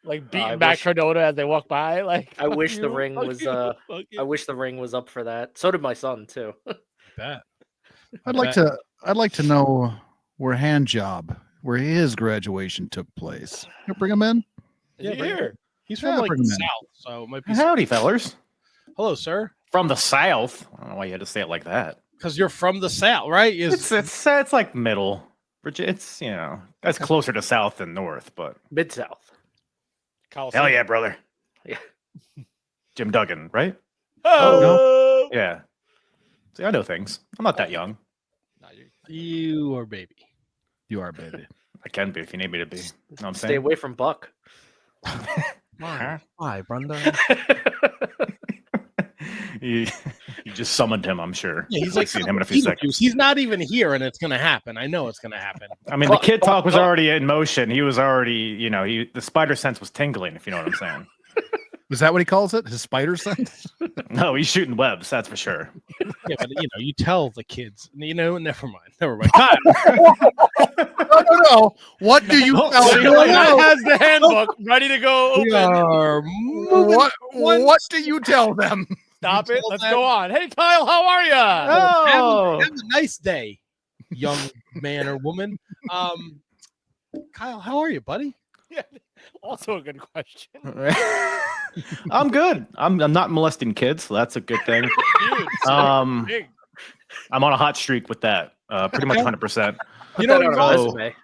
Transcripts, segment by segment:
Like beating back Cardona as they walk by. Like I wish the ring fuck was. you, fuck I you. wish the ring was up for that. So did my son too. Bet. I'd like to know where his graduation took place. You bring him in. Is he here? He's from like bring the him in. South, so it might be. Howdy, fellers. Hello, sir. From the South. I don't know why you had to say it like that. Because you're from the South, right? It's like middle. It's that's closer to South than North, but Mid South. hell yeah, brother. Yeah. Jim Duggan, right? Oh, No? Yeah. See, I know things. I'm not that young. You are baby. You are, baby. I can be if you need me to be. You know what I'm Stay saying? away from Buck. Why, Brenda? you just summoned him, I'm sure. Yeah, he's like seeing him in a few seconds. He's not even here, and it's gonna happen. I know it's gonna happen. I mean, the kid talk was already in motion. He was already, the spider sense was tingling, if you know what I'm saying. Is that what he calls it? His spider sense? No, he's shooting webs, that's for sure. Yeah, but you tell the kids. Never mind. Kyle, No. What do you tell So him? Matt has the handbook ready to go open. we are moving. What do you tell them? Stop You it. tell Let's them- go on. Hey, Kyle, how are you? Oh, Have a nice day, young man or woman. Kyle, how are you, buddy? Yeah, also a good question. I'm good. I'm not molesting kids, so that's a good thing. Dude, I'm on a hot streak with that. Pretty much 100%. Put You know, that on a oh. resume.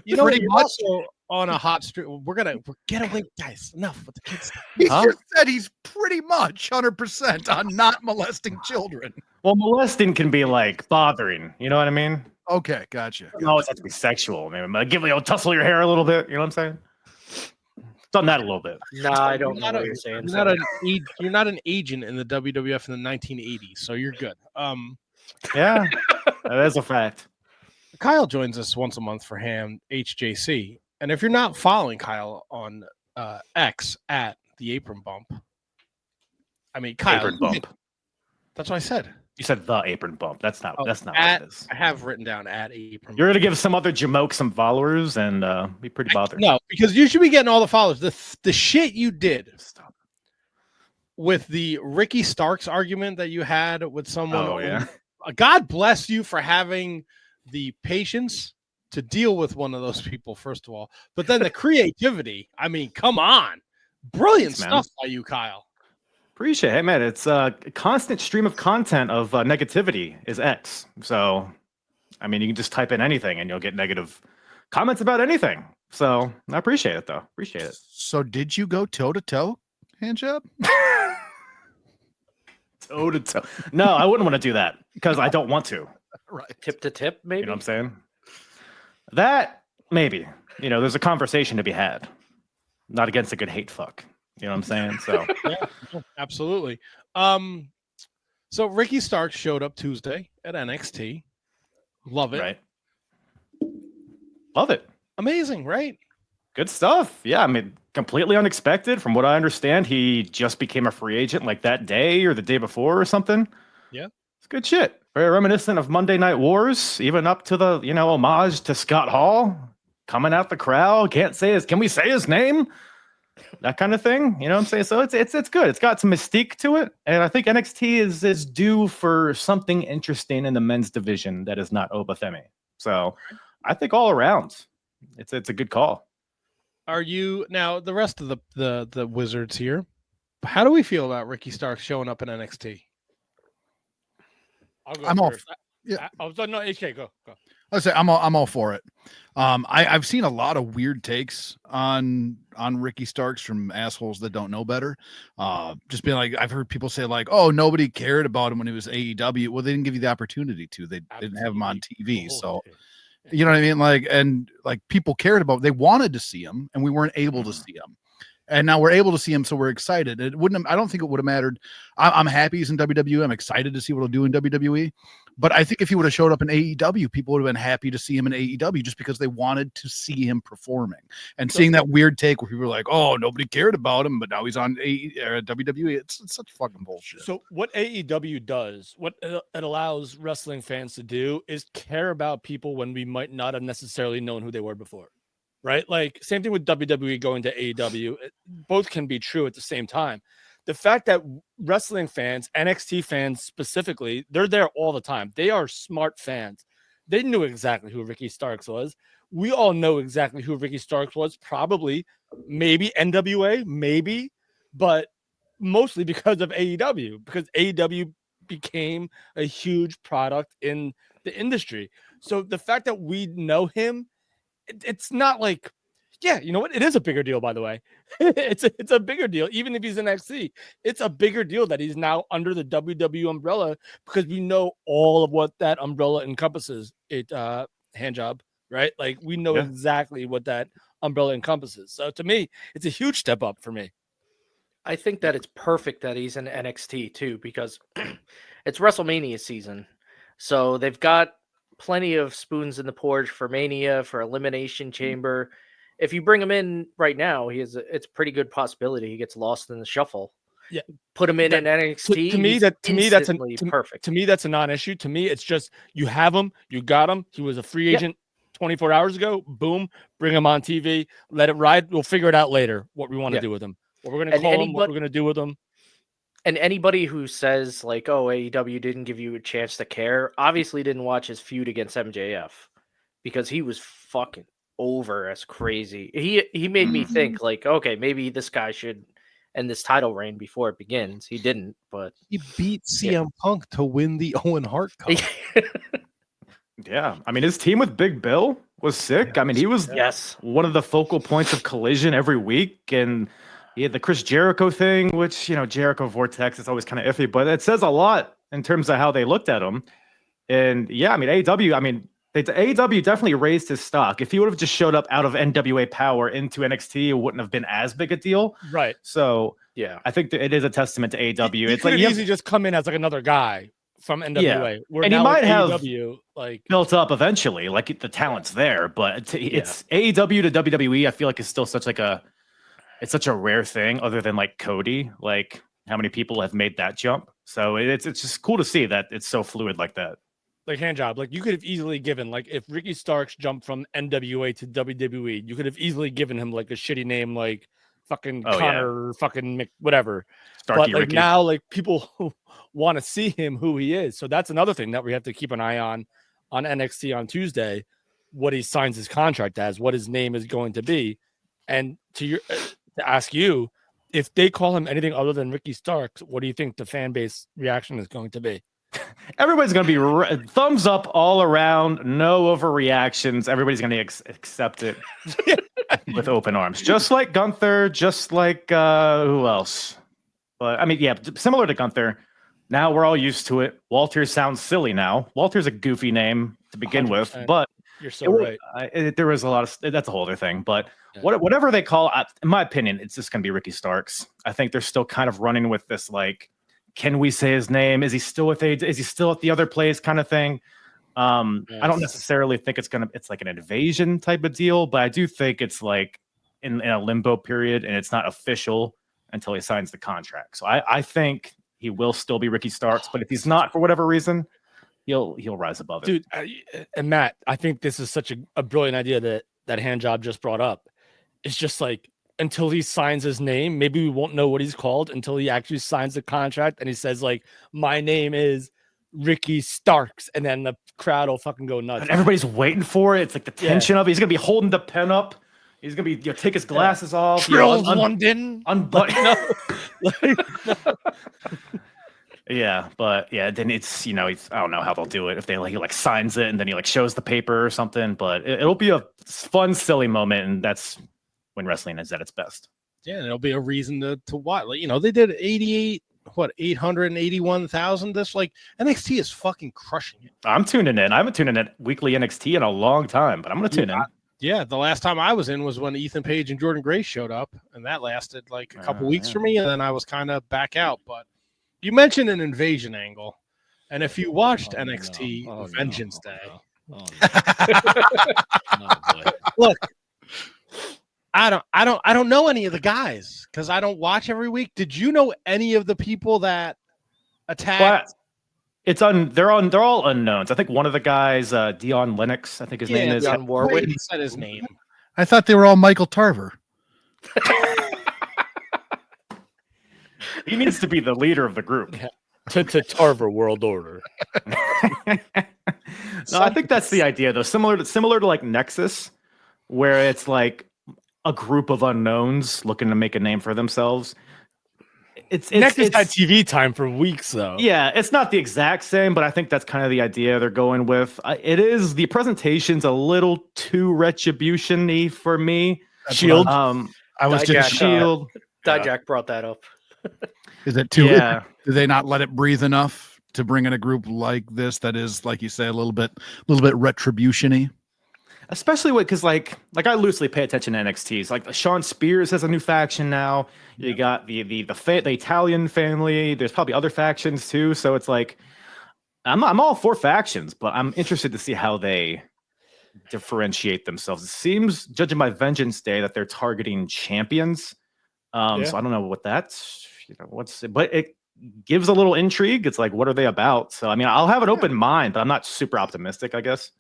You're also on a hot streak. We're get away, guys. Enough with the kids. He Huh? just said he's pretty much 100% on not molesting children. Well, molesting can be like bothering. You know what I mean? Okay, gotcha. No, it has to be sexual. Maybe tussle your hair a little bit. You know what I'm saying? Done that a little bit. Nah, I don't know what you're saying. You're not an agent in the WWF in the 1980s, so you're good. Yeah, that is a fact. Kyle joins us once a month for HJC, and if you're not following Kyle on X at the Apron Bump, I mean Kyle, Apron Bump. that's what I said. You said the Apron Bump. That's not. That's not at, what it is. I have written down at Apron. You're gonna give some other jamoke some followers and be pretty bothered. No, because you should be getting all the followers. The shit you did Stop. with the Ricky Starks argument that you had with someone. Oh yeah. God bless you for having the patience to deal with one of those people, first of all. But then the creativity. I mean, come on. Brilliant Thanks, man. stuff by you, Kyle. Appreciate it, man. It's a constant stream of content of negativity is X. So, I mean, you can just type in anything and you'll get negative comments about anything. So I appreciate it, though. Appreciate it. So did you go toe to toe, hand job? Toe to toe. No, I wouldn't want to do that because I don't want to. Right. Tip to tip, maybe. You know what I'm saying? That maybe. There's a conversation to be had. Not against a good hate fuck. You know what I'm saying? So Yeah, absolutely. So Ricky Starks showed up Tuesday at NXT. Love it. right. Love it. Amazing, right? Good stuff. Yeah, I mean, completely unexpected. From what I understand, he just became a free agent like that day or the day before or something. Yeah. It's good shit. Very reminiscent of Monday Night Wars, even up to the, homage to Scott Hall coming out the crowd. Can we say his name? That kind of thing. You know what I'm saying? So it's good. It's got some mystique to it. And I think NXT is due for something interesting in the men's division that is not Obafemi. So I think all around, it's a good call. Are you now the rest of the Wizards here? How do we feel about Ricky Starks showing up in NXT? I'll go I'm all. first. Yeah. No, HK, go. I say I'm all for it. I've seen a lot of weird takes on Ricky Starks from assholes that don't know better. Just being like, I've heard people say like, oh, nobody cared about him when he was AEW. Well, they didn't give you the opportunity to. They didn't have him on TV. So you know what I mean? Like people cared about. They wanted to see him, and we weren't able to see him. And now we're able to see him, so we're excited. It wouldn't. I don't think it would have mattered. I'm happy he's in WWE. I'm excited to see what he'll do in WWE. But I think if he would have showed up in AEW, people would have been happy to see him in AEW just because they wanted to see him performing. And seeing that weird take where people were like, "Oh, nobody cared about him, but now he's on WWE." It's such fucking bullshit. So what AEW does, what it allows wrestling fans to do, is care about people when we might not have necessarily known who they were before. right? Like same thing with WWE going to AEW. Both can be true at the same time. The fact that wrestling fans, NXT fans specifically, they're there all the time. They are smart fans. They knew exactly who Ricky Starks was. We all know exactly who Ricky Starks was. Probably, maybe NWA, maybe, but mostly because of AEW, because AEW became a huge product in the industry. So the fact that we know him, it's not like, yeah, you know what? It is a bigger deal, by the way. it's a bigger deal, even if he's in NXT. It's a bigger deal that he's now under the WWE umbrella because we know all of what that umbrella encompasses. Hand job, right? Like we know exactly what that umbrella encompasses. So to me, it's a huge step up for me. I think that it's perfect that he's in NXT too, because it's WrestleMania season. So they've got plenty of spoons in the porridge for Mania, for Elimination Chamber. If you bring him in right now, it's a pretty good possibility he gets lost in the shuffle. Yeah. Put him in NXT. To me, that's perfect. To me, that's a non-issue. To me, it's just you have him, you got him. He was a free agent 24 hours ago. Boom, bring him on TV. Let it ride. We'll figure it out later what we want to do with him. What we're going to call him, what we're going to do with him. And anybody who says like, "Oh, AEW didn't give you a chance to care," obviously didn't watch his feud against MJF because he was fucking over as crazy. He made me think like, okay, maybe this guy should end this title reign before it begins. He didn't, but he beat CM Punk to win the Owen Hart Cup. Yeah, I mean his team with Big Bill was sick. I mean he was one of the focal points of Collision every week, and he had the Chris Jericho thing, which Jericho Vortex is always kind of iffy, but it says a lot in terms of how they looked at him. And yeah, I mean AEW definitely raised his stock. If he would have just showed up out of NWA Power into NXT, it wouldn't have been as big a deal. Right. So yeah, I think that it is a testament to AEW. It's like easy just come in as like another guy from NWA. Yeah. And he might have AEW, like built up eventually, like the talent's there, but it's AEW to WWE. I feel like it's still such a rare thing, other than like Cody. Like how many people have made that jump? So it's just cool to see that it's so fluid like that. Like hand job, like you could have easily given, like if Ricky Starks jumped from NWA to WWE, you could have easily given him like a shitty name, like fucking Connor, fucking Mick, whatever. But like Ricky. Now, like people want to see him who he is. So that's another thing that we have to keep an eye on NXT on Tuesday, what he signs his contract as, what his name is going to be, and to ask you, if they call him anything other than Ricky Starks, what do you think the fan base reaction is going to be? Everybody's going to be thumbs up all around, no overreactions. Everybody's going to accept it with open arms, just like Gunther, just like who else? But I mean, yeah, similar to Gunther. Now we're all used to it. Walter sounds silly now. Walter's a goofy name to begin 100%. With, but you're so right. There was a lot of that's a whole other thing. But whatever they call, in my opinion, it's just going to be Ricky Starks. I think they're still kind of running with this like, can we say his name? Is he still with Is he still at the other place? Kind of thing. I don't necessarily think it's like an invasion type of deal, but I do think it's like in a limbo period, and it's not official until he signs the contract. So I think he will still be Ricky Starks, but if he's not for whatever reason, he'll rise above it. Dude, and Matt, I think this is such a brilliant idea that Handjob just brought up. It's just like, until he signs his name, maybe we won't know what he's called until he actually signs the contract and he says like, my name is Ricky Starks, and then the crowd will fucking go nuts. And everybody's waiting for it. It's like the tension of it. He's gonna be holding the pen up. He's gonna be take his glasses off. London, unbutton. Yeah, but yeah, then it's I don't know how they'll do it if he like signs it and then he like shows the paper or something. But it'll be a fun, silly moment, and that's when wrestling is at its best. Yeah, and it'll be a reason to watch. Like, they did 881,000. This like NXT is fucking crushing it. I'm tuning in. I haven't tuned in weekly NXT in a long time, but I'm gonna tune in. Yeah, the last time I was in was when Ethan Page and Jordan Grace showed up, and that lasted like a couple weeks for me, and then I was kind of back out. But you mentioned an invasion angle, and if you watched NXT Vengeance Day, look. I don't know any of the guys because I don't watch every week. Did you know any of the people that attacked? They're all unknowns. I think one of the guys, Dion Lennox, I think his name is. Dion Warwick. He said his name. I thought they were all Michael Tarver. He needs to be the leader of the group. To Tarver World Order. No, I think that's the idea, though. Similar to like Nexus, where it's like a group of unknowns looking to make a name for themselves. Nexus had TV time for weeks, though. Yeah, it's not the exact same, but I think that's kind of the idea they're going with. It is, the presentation's a little too retribution-y for me. Shield. I was Dijak, just Shield. Dijak brought that up. Is it too? Yeah. Do they not let it breathe enough to bring in a group like this that is, like you say, a little bit retribution-y? Especially because like I loosely pay attention to NXTs. Like Sean Spears has a new faction now. You got the Italian family. There's probably other factions too. So it's like I'm all for factions, but I'm interested to see how they differentiate themselves. It seems, judging by Vengeance Day, that they're targeting champions. So I don't know what that's, but it gives a little intrigue. It's like, what are they about? So I mean, I'll have an open mind, but I'm not super optimistic, I guess.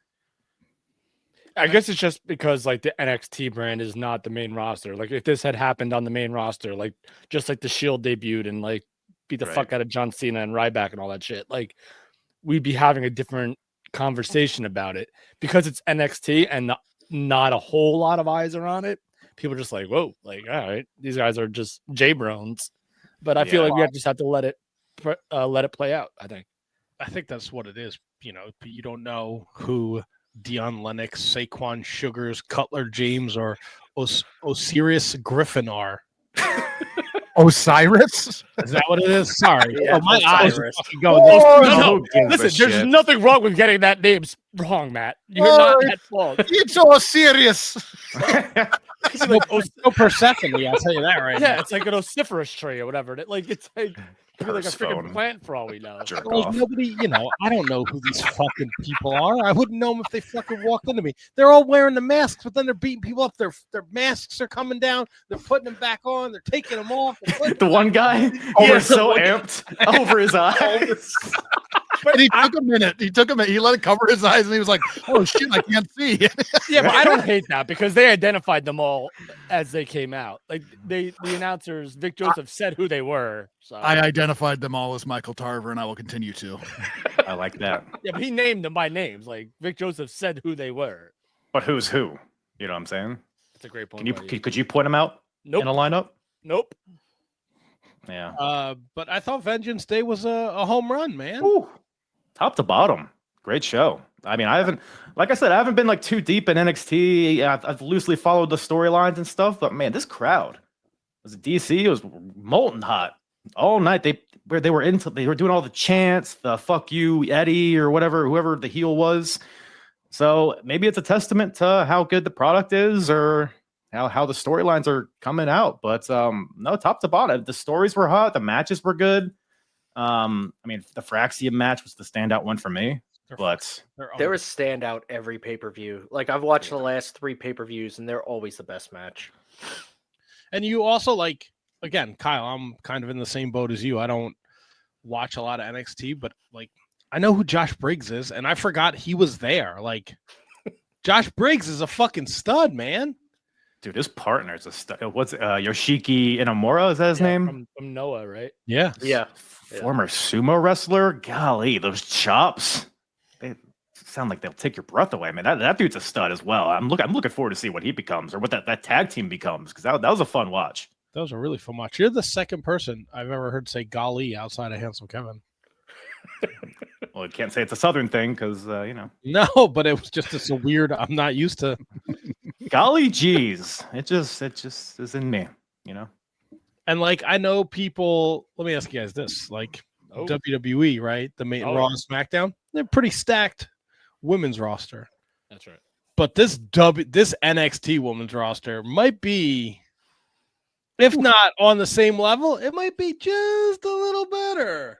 I guess it's just because like the NXT brand is not the main roster. Like if this had happened on the main roster, like just like the Shield debuted and like beat the fuck out of John Cena and Ryback and all that shit, like we'd be having a different conversation about it. Because it's NXT and not a whole lot of eyes are on it. People are just like, whoa, like, all right, these guys are just J-Brons. But I feel like we just have to let it play out, I think. I think that's what it is. You don't know who Dion Lennox, Saquon Sugars, Cutler James, or Osiris Griffin are. Osiris? Is that what it is? Sorry. Yeah, my eyes are Osiris. fucking going. No. Listen, there's nothing wrong with getting that name wrong, Matt. You're not at fault. It's Osiris. It's no Persephone, I'll tell you that right now. It's like an osiferous tree or whatever. It's like a freaking plant for all we know. Well, nobody, I don't know who these fucking people are. I wouldn't know them if they fucking walked into me. They're all wearing the masks, but then they're beating people up. Their masks are coming down. They're putting them back on. They're taking them off. The one guy, was so amped over his eyes. But he took a minute. He let it cover his eyes, and he was like, "Oh shit, I can't see." Yeah, but I don't hate that because they identified them all as they came out. Like the announcers, Vic Joseph said who they were. So I identified them all as Michael Tarver, and I will continue to. I like that. Yeah, but he named them by names. Like Vic Joseph said who they were. But who's who? You know what I'm saying? That's a great point. Could you point them out in a lineup? Nope. Yeah. But I thought Vengeance Day was a home run, man. Ooh. Top to bottom, great show. I mean, I haven't been like too deep in NXT. I've loosely followed the storylines and stuff, but man, this crowd was DC. It was molten hot all night. They were doing all the chants, the "fuck you, Eddie" or whoever the heel was. So maybe it's a testament to how good the product is, or how the storylines are coming out. But no, top to bottom, the stories were hot. The matches were good. I mean, the Fraxium match was the standout one for me, but there was standout every pay-per-view. Like I've watched the last 3 pay-per-views and they're always the best match. And you also again, Kyle, I'm kind of in the same boat as you. I don't watch a lot of NXT, but I know who Josh Briggs is, and I forgot he was there. Like Josh Briggs is a fucking stud, man. Dude, his partner is a stud. What's Yoshiki Inamura? Is that his name? From Noah, right? Yeah. Former sumo wrestler. Golly, those chops. They sound like they'll take your breath away, man. That dude's a stud as well. I'm looking forward to see what he becomes or what that tag team becomes, because that was a fun watch. That was a really fun watch. You're the second person I've ever heard say golly outside of Handsome Kevin. Well, I can't say it's a Southern thing because, No, but it was just a weird, I'm not used to. Golly geez. It just is in me, And I know people, let me ask you guys this, WWE, right? The main Raw and SmackDown, they're pretty stacked women's roster. That's right. But this NXT women's roster might be, if not on the same level, it might be just a little better.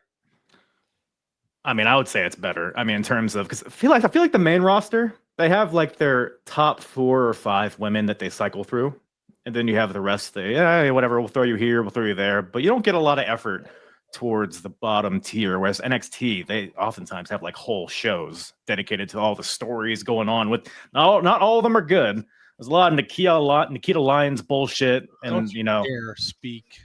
I mean, I would say it's better. I mean, in terms of, because I feel like the main roster, they have their top 4 or 5 women that they cycle through. And then you have the rest, whatever, we'll throw you here, we'll throw you there. But you don't get a lot of effort towards the bottom tier. Whereas NXT, they oftentimes have whole shows dedicated to all the stories going on with, not all of them are good. There's a lot of Nikita Lyons bullshit, and Don't you know, dare speak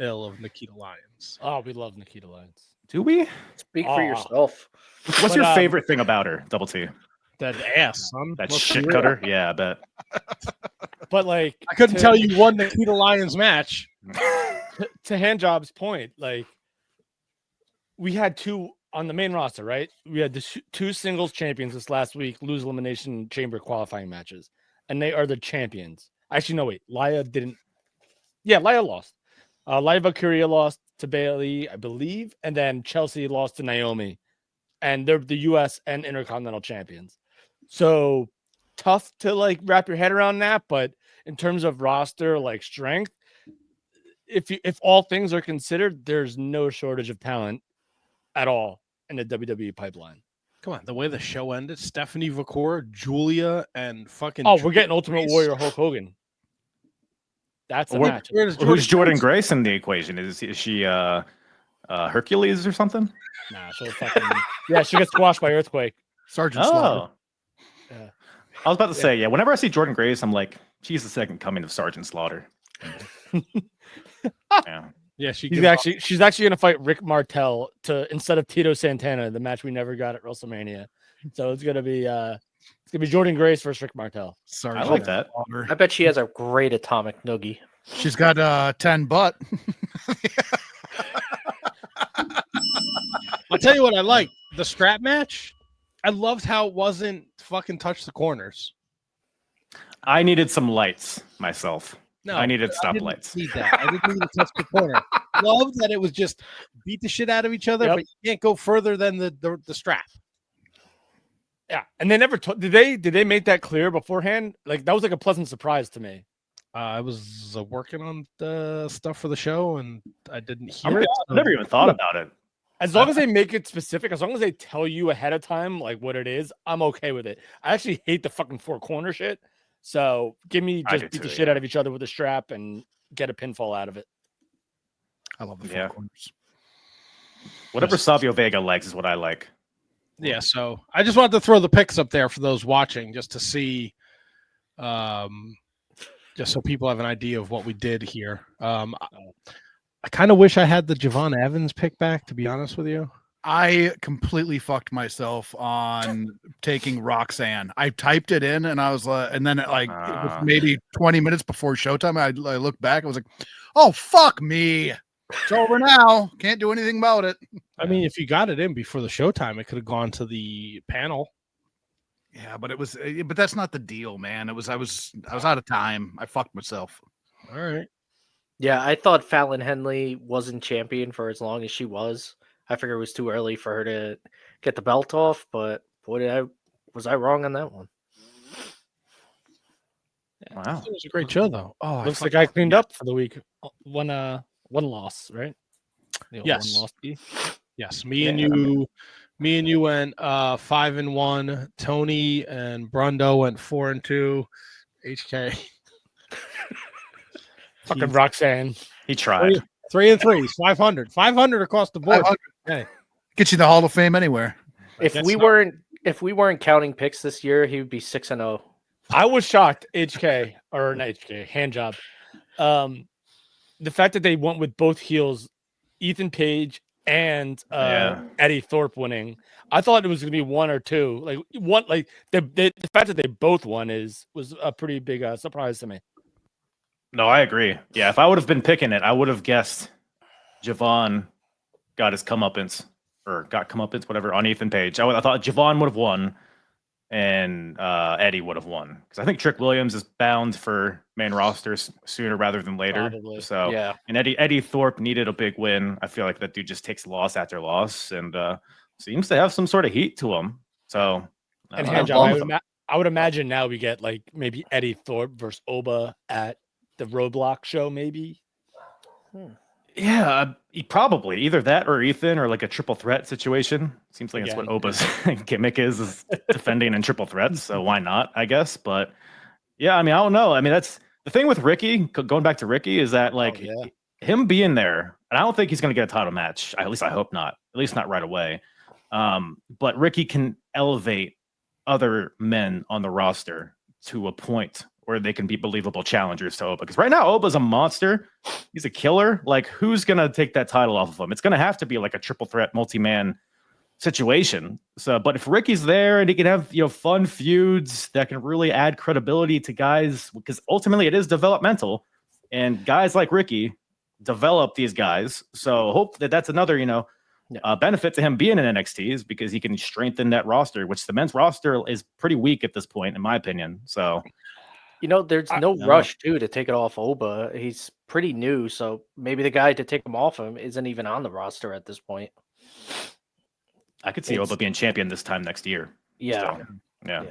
ill of Nikita Lyons. Oh, we love Nikita Lyons. do we? Speak Aw. for yourself. What's But, your favorite thing about her, Double T? That ass, son. That Let's be shit real. cutter? Yeah, I bet. But like, I couldn't to- tell you one Nikita Lyons match. to Handjob's point, like we had two on the main roster, right? We had the two singles champions this last week lose elimination chamber qualifying matches, and they are the champions. Actually, no, wait, Laya didn't. Yeah, Laya lost. Laya Valkyria lost to Bailey, I believe, and then Chelsea lost to Naomi, and they're the U.S. and Intercontinental champions. So tough to like wrap your head around that, but in terms of roster like strength, if all things are considered, there's no shortage of talent at all in the WWE pipeline. Come on, the way the show ended, Stephanie Vakor, Julia, and fucking. Oh, we're getting Ultimate Grace. Warrior Hulk Hogan. That's a Where- match. Where does Who's Jordan Grace? Grace in the equation? Is she Hercules or something? Nah, she'll fucking yeah, she gets squashed by Earthquake. Sergeant Slaughter. Oh, Yeah. I was about to say, yeah. Whenever I see Jordan Grace, I'm like, she's the second coming of Sergeant Slaughter. Yeah. Yeah, she. She's actually gonna fight Rick Martel instead of Tito Santana, the match we never got at WrestleMania. So it's gonna be Jordan Grace versus Rick Martel. Sergeant I like that. Slaughter. I bet she has a great atomic noogie. She's got 10 butt. I'll tell you what I like. The strap match. I loved how it wasn't fucking touch the corners. I needed some lights myself. No, I needed I didn't stoplights. need that. I didn't need to touch the corner. Loved that it was just beat the shit out of each other, Yep. but you can't go further than the strap. Yeah, and they never did they make that clear beforehand? Like that was like a pleasant surprise to me. I was working on the stuff for the show, and I didn't I hear it. never even thought about it. As long as they make it specific, as long as they tell you ahead of time like what it is, I'm okay with it. I actually hate the fucking four corner shit. So give me I just do beat the too, shit yeah. out of each other with a strap and get a pinfall out of it. I love the four Yeah. corners. Whatever Savio Vega likes is what I like. Yeah, so I just wanted to throw the pics up there for those watching, just to see, just so people have an idea of what we did here. I kind of wish I had the Javon Evans pick back, to be honest with you. I completely fucked myself on taking Roxanne. I typed it in and I was like, and then it was maybe 20 minutes before showtime. I looked back. I was like, oh, fuck me. It's over now. Can't do anything about it. I mean, if you got it in before the showtime, it could have gone to the panel. Yeah, but but that's not the deal, man. I was out of time. I fucked myself. All right. Yeah, I thought Fallon Henley wasn't champion for as long as she was. I figured it was too early for her to get the belt off, but boy, was I wrong on that one. Wow. It was a great show, though. Oh, I Looks like fucking- I cleaned up for the week. One loss, right? The old Yes. one loss key. Yes, me and you went 5-1. Tony and Brundo went 4-2. HK Fucking Roxanne. He tried. 3-3. 500. 500 across the board. 500. Get you the Hall of Fame anywhere. If guess we so. weren't counting picks this year, he would be 6-0. I was shocked, HK or not HK, hand job. The fact that they went with both heels, Ethan Page and Eddie Thorpe winning. I thought it was gonna be one or two. The fact that they both won was a pretty big surprise to me. No, I agree. Yeah, if I would have been picking it, I would have guessed Javon got his comeuppance or got comeuppance, whatever, on Ethan Page. I thought Javon would have won and Eddie would have won because I think Trick Williams is bound for main rosters sooner rather than later. Probably. So Yeah. and Eddie Thorpe needed a big win. I feel like that dude just takes loss after loss and seems to have some sort of heat to him. So And I'm hand down job, with him. I would imagine now we get like maybe Eddie Thorpe versus Oba at the Roadblock show, maybe. Yeah, probably either that or Ethan or like a triple threat situation. Seems like it's what Again. Oba's gimmick is defending in triple threats. So why not? I guess. But yeah, I mean, I don't know. I mean, that's the thing with Ricky. Going back to Ricky, is that like yeah. him being there, and I don't think he's going to get a title match. At least I hope not. At least not right away. But Ricky can elevate other men on the roster to a point where they can be believable challengers to Oba. Because right now, Oba's a monster. He's a killer. Like, who's going to take that title off of him? It's going to have to be like a triple threat multi-man situation. So, but if Ricky's there and he can have, fun feuds that can really add credibility to guys, because ultimately it is developmental, and guys like Ricky develop these guys. So hope that that's another, benefit to him being in NXT is because he can strengthen that roster, which the men's roster is pretty weak at this point, in my opinion. So, there's no rush too to take it off Oba. He's pretty new, so maybe the guy to take him off him isn't even on the roster at this point. I could see Oba being champion this time next year. Yeah. So, yeah.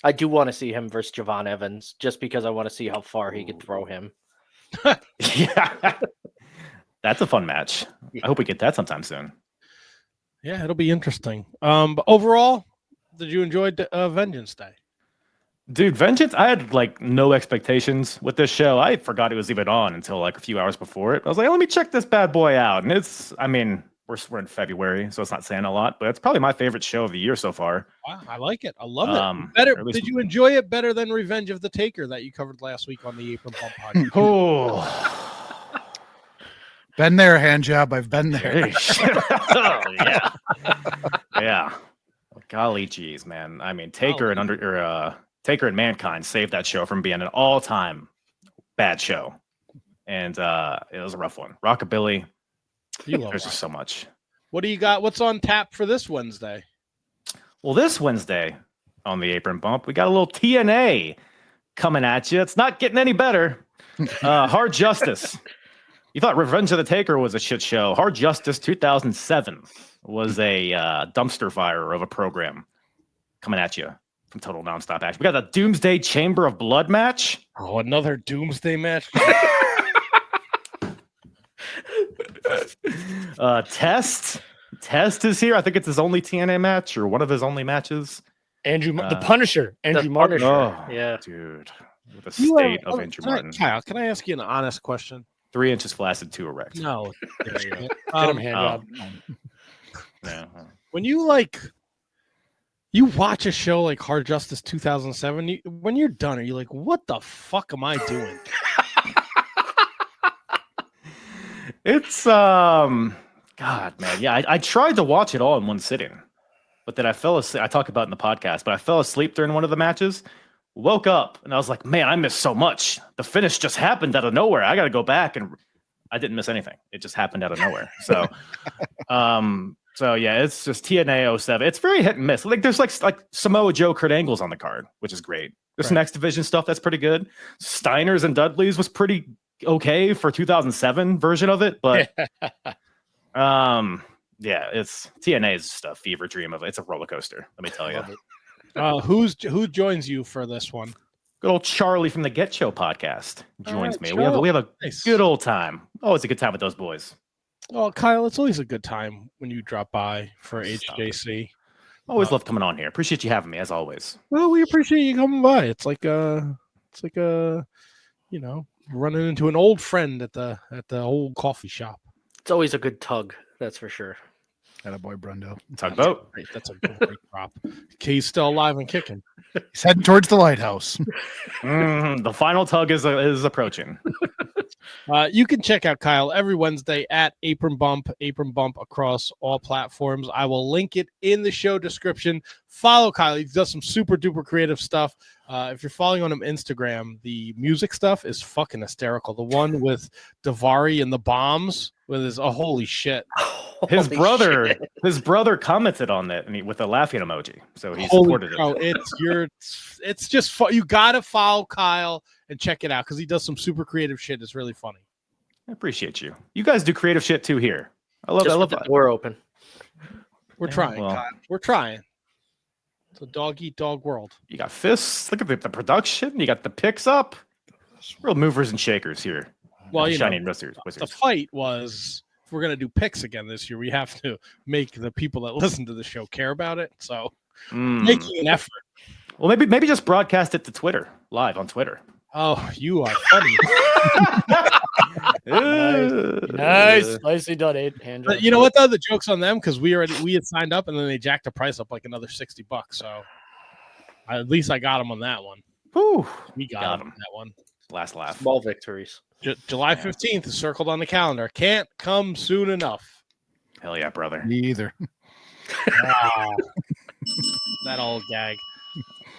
I do want to see him versus Javon Evans, just because I want to see how far he could throw him. Yeah. That's a fun match. I hope we get that sometime soon. Yeah, it'll be interesting. But overall, did you enjoy Vengeance Day? Dude, Vengeance, I had no expectations with this show. I forgot it was even on until a few hours before it. I was like, let me check this bad boy out. And we're in February, so it's not saying a lot, but it's probably my favorite show of the year so far. Wow, I like it. I love it. Better. Did you enjoy it better than Revenge of the Taker that you covered last week on the Apron Bump podcast? Oh, Been there, hand job. I've been there. Oh, yeah, yeah. Golly geez, man. Taker Taker and Mankind saved that show from being an all-time bad show, and it was a rough one. Rockabilly. There's just so much. What do you got? What's on tap for this Wednesday? Well, this Wednesday on the Apron Bump, we got a little TNA coming at you. It's not getting any better. Hard Justice. You thought Revenge of the Taker was a shit show. Hard Justice 2007 was a dumpster fire of a program coming at you from Total Nonstop Action. We got the Doomsday Chamber of Blood match. Oh, another Doomsday match. Test is here. I think it's his only TNA match or one of his only matches. The Punisher, Andrew Martin. Oh, yeah, dude, the state of Andrew Martin. Kyle, can I ask you an honest question? 3 inches flaccid, 2 erect. No. There you go. Get him hand job. Yeah. When you watch a show like Hard Justice 2007, when you're done, are you like, what the fuck am I doing? It's God, man. Yeah, I tried to watch it all in one sitting, but then I fell asleep. I talk about it in the podcast, but I fell asleep during one of the matches, woke up, and I was like, man, I missed so much. The finish just happened out of nowhere. I got to go back, and I didn't miss anything. It just happened out of nowhere. So, so yeah, it's just TNA 07. It's very hit and miss. There's like Samoa Joe, Kurt Angle's on the card, which is great. There's some X Division stuff that's pretty good. Steiner's and Dudley's was pretty okay for 2007 version of it, but yeah, it's TNA's stuff, fever dream of it. It's a roller coaster, let me tell you. Who joins you for this one? Good old Charlie from the Get Show podcast joins me. Charlie. We have a Nice. good old time. Always a good time with those boys. Oh, Kyle, it's always a good time when you drop by for Stop HJC. Always love coming on here. Appreciate you having me as always. Well, we appreciate you coming by. It's like running into an old friend at the old coffee shop. it's always a good tug. That's for sure. Attaboy, Brendo. Tugboat. Great. That's a great prop. Kay's still alive and kicking. He's heading towards the lighthouse. The final tug is approaching. You can check out Kyle every Wednesday at Apron Bump across all platforms. I will link it in the show description. Follow Kyle. He does some super duper creative stuff. If you're following on him Instagram, the music stuff is fucking hysterical. The one with Davari and the bombs with his holy shit. His Holy brother, shit. his brother commented on that with a laughing emoji, so he Holy supported cow, it. it's just fun. You gotta follow Kyle and check it out because he does some super creative shit. It's really funny. I appreciate you. You guys do creative shit too here. I love Just with the door open. We're Yeah, trying, well. Kyle. We're trying. It's a dog eat dog world. You got fists. Look at the production. You got the picks up. Real movers and shakers here. Well, you know, Shining Wizards. the fight was if we're gonna do picks again this year, we have to make the people that listen to the show care about it. So making an effort. Well, maybe just broadcast it to Twitter, live on Twitter. Oh, you are funny. Nice. Nicely done, hand job. But you know what though? The joke's on them because we had signed up and then they jacked the price up like another $60. So at least I got them on that one. Whew. We got him. That one. Last laugh. Small victories. July 15th is circled on the calendar. Can't come soon enough. Hell yeah, brother. Me either. That old gag.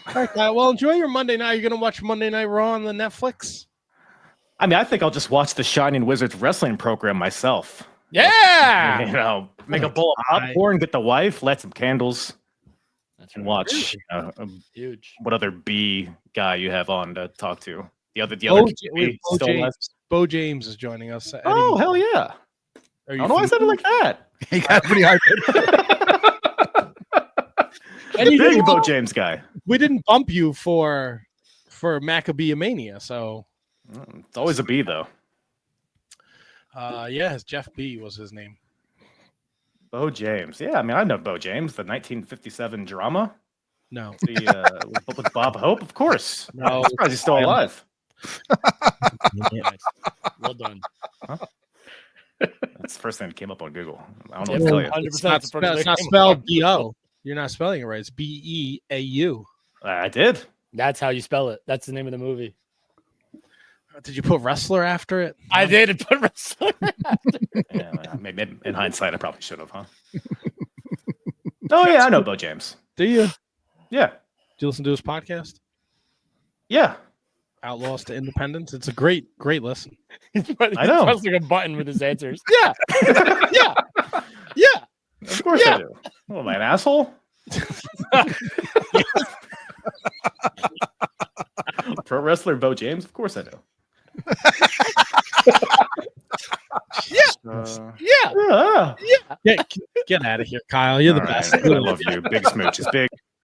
All right, well, enjoy your Monday night. You're going to watch Monday Night Raw on the Netflix? I mean, I think I'll just watch the Shining Wizards wrestling program myself. Yeah. You know, make a bowl of popcorn, get the wife, light some candles, and watch. Huge. What other B guy you have on to talk to? The other Bo James is joining us. Oh, hell yeah. I don't know why I said it like that. He got pretty hard. Big Bo James guy. We didn't bump you for Maccabee Mania, so It's always a B, though. yeah, Jeff B was his name. Bo James. Yeah, I mean, I know Bo James, the 1957 drama. No. With Bob Hope, of course. No. I'm surprised he's still alive. Nice. Well done. That's the first thing that came up on Google. I don't know what to tell you. 100%. It's not spelled B-O. You're not spelling it right. It's B-E-A-U. I did. That's how you spell it. That's the name of the movie. Did you put wrestler after it? I did put wrestler. Yeah, maybe in hindsight, I probably should have, huh? Oh, yeah, I know Bo James. Do you? Yeah. Do you listen to his podcast? Yeah. Outlaws to Independence. It's a great listen. I know. He pressing a button with his answers. Yeah. Yeah. Yeah. Of course I do. Oh, am I an asshole? Pro wrestler Bo James? Of course I do. Yeah. Yeah. Get out of here, Kyle. You're the All best. right. I love you. Big smooches. Big